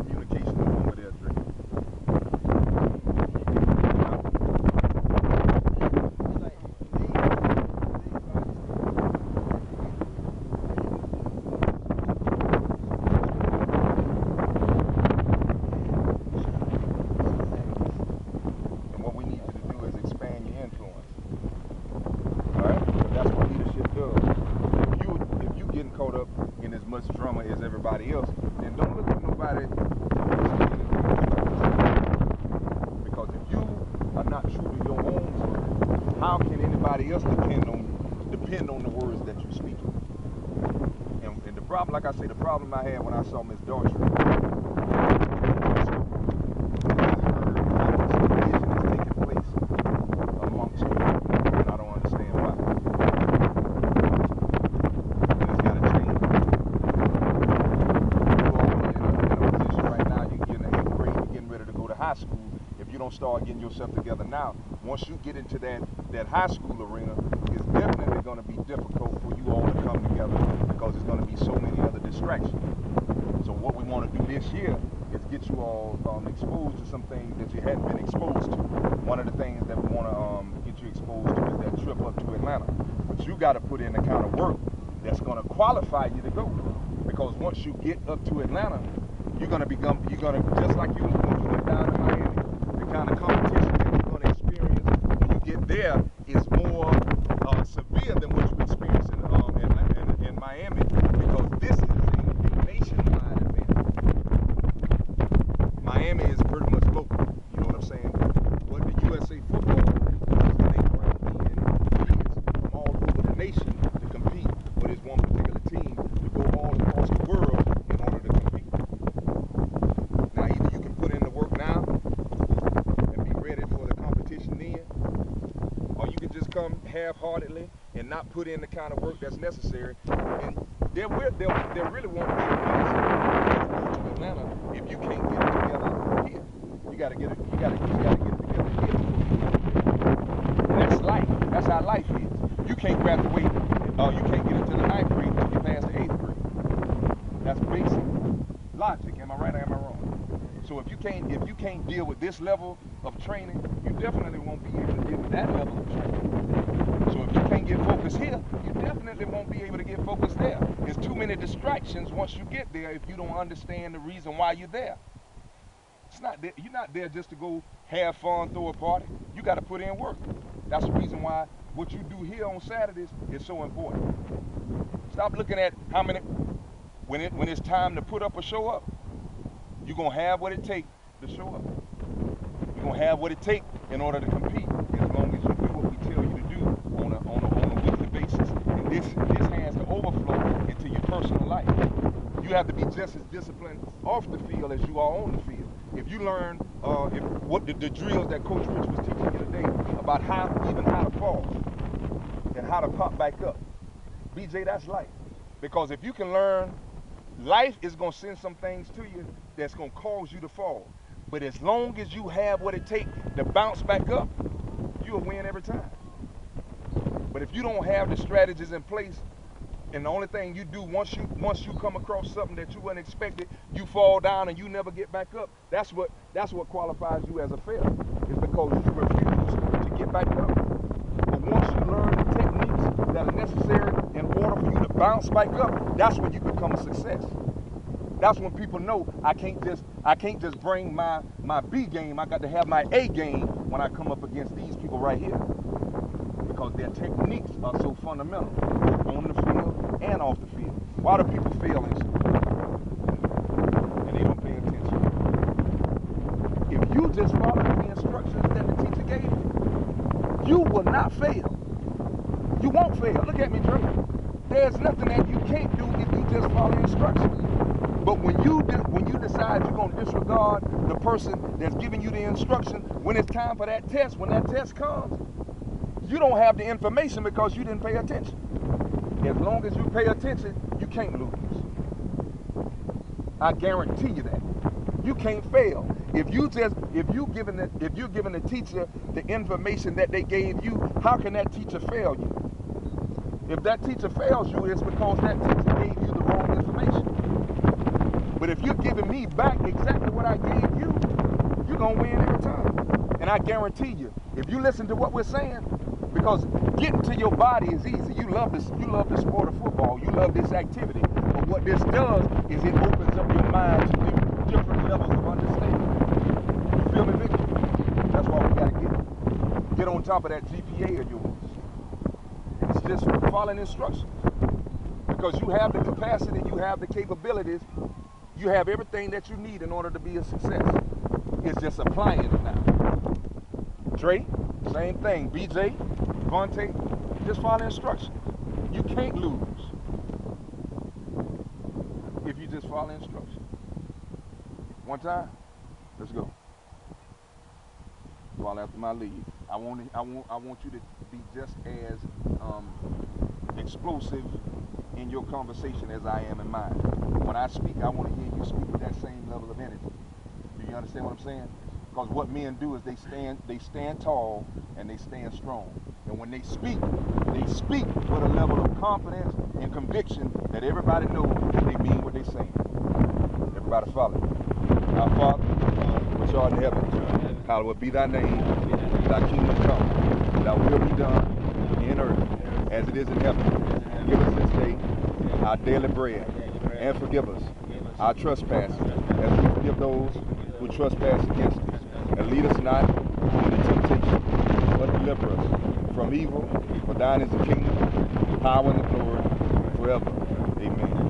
communication over there, Drake? And what we need you to do is expand your influence. All right? Because that's what leadership does. If you getting caught up in as much drama as everybody else, then don't look at nobody. Because if you are not true to your own word, how can anybody else depend on the words that you speak? And the problem, like I say, the problem I had when I saw Miss Daughtry, high school. If you don't start getting yourself together now, once you get into that high school arena, it's definitely going to be difficult for you all to come together because there's going to be so many other distractions. So what we want to do this year is get you all exposed to some things that you hadn't been exposed to. One of the things that we want to get you exposed to is that trip up to Atlanta. But you got to put in the kind of work that's going to qualify you to go. Because once you get up to Atlanta, you're going to just like you went down to Miami, the kind of competition that you're going to experience when you get there is more severe than what you experience in Miami, because this is a nationwide event. Miami is pretty much local, you know what I'm saying? What the USA football is they bring in kids from all over the nation to compete for this one particular team to go all across the world in order to compete. Now either you can put in the work now and be ready for the competition then, or you can just come half-heartedly and not put in the kind of work that's necessary. And there really won't be a reason to Atlanta if you can't get it together here. You gotta get it together here. And that's life. That's how life is. You can't graduate, you can't get into the 9th grade until you pass the 8th grade. That's basic logic. Am I right or am I wrong? So if you can't deal with this level of training, you definitely won't be able to deal with that level of training. So if you can't get focused here, you definitely won't be able to get focused there. There's too many distractions once you get there if you don't understand the reason why you're there. You're not there just to go have fun, throw a party. You got to put in work. That's the reason why what you do here on Saturdays is so important. Stop looking at how many, when it's time to put up or show up, you're going to have what it takes to show up. You're going to have what it takes in order to compete, as long as you do what we tell you to do on a weekly basis. And this has to overflow into your personal life. You have to be just as disciplined off the field as you are on the field. If you learn the drills that Coach Rich was teaching you today about how to fall and how to pop back up, BJ, that's life. Because if you can learn, life is going to send some things to you that's going to cause you to fall. But as long as you have what it takes to bounce back up, you'll win every time. But if you don't have the strategies in place, and the only thing you do once you come across something that you weren't expected, you fall down and you never get back up, that's what qualifies you as a failure. It's because you refuse to get back up. But once you learn the techniques that are necessary in order for you to bounce back up, that's when you become a success. That's when people know I can't just bring my B game. I got to have my A game when I come up against these people right here, because their techniques are so fundamental, both on the field and off the field. Why do people fail in school? And they don't pay attention. If you just follow the instructions that the teacher gave you, you will not fail. You won't fail. Look at me, Drake. There's nothing that you can't do if you just follow instructions. But when you decide you're going to disregard the person that's giving you the instruction, when it's time for that test, when that test comes, you don't have the information because you didn't pay attention. As long as you pay attention, you can't lose. I guarantee you that. You can't fail. If you're giving the teacher the information that they gave you, how can that teacher fail you? If that teacher fails you, it's because that teacher gave you the wrong information. But if you're giving me back exactly what I gave you, you're going to win every time. And I guarantee you, if you listen to what we're saying, because getting to your body is easy. You love the sport of football. You love this activity. But what this does is it opens up your mind to different levels of understanding. You feel me, Victor? That's why we got to get on top of that GPA of yours. It's just following instructions. Because you have the capacity, you have the capabilities, you have everything that you need in order to be a success. It's just applying it now. Dre, same thing. BJ, Vontae, just follow instructions. You can't lose if you just follow instructions. One time, let's go. Follow after my lead. I want you to be just as explosive in your conversation as I am in mine. When I speak, I want to hear you speak with that same level of energy. Do you understand what I'm saying? Because what men do is they stand tall and they stand strong. And when they speak with a level of confidence and conviction that everybody knows that they mean what they're saying. Everybody follow. Our Father, which art in heaven, hallowed be thy name, thy kingdom come, thy will be done in earth as it is in heaven. Give us this day our daily bread, and forgive us our trespasses as we forgive those who trespass against us. And lead us not into temptation, but deliver us from evil. For thine is the kingdom, the power, and the glory forever. Amen.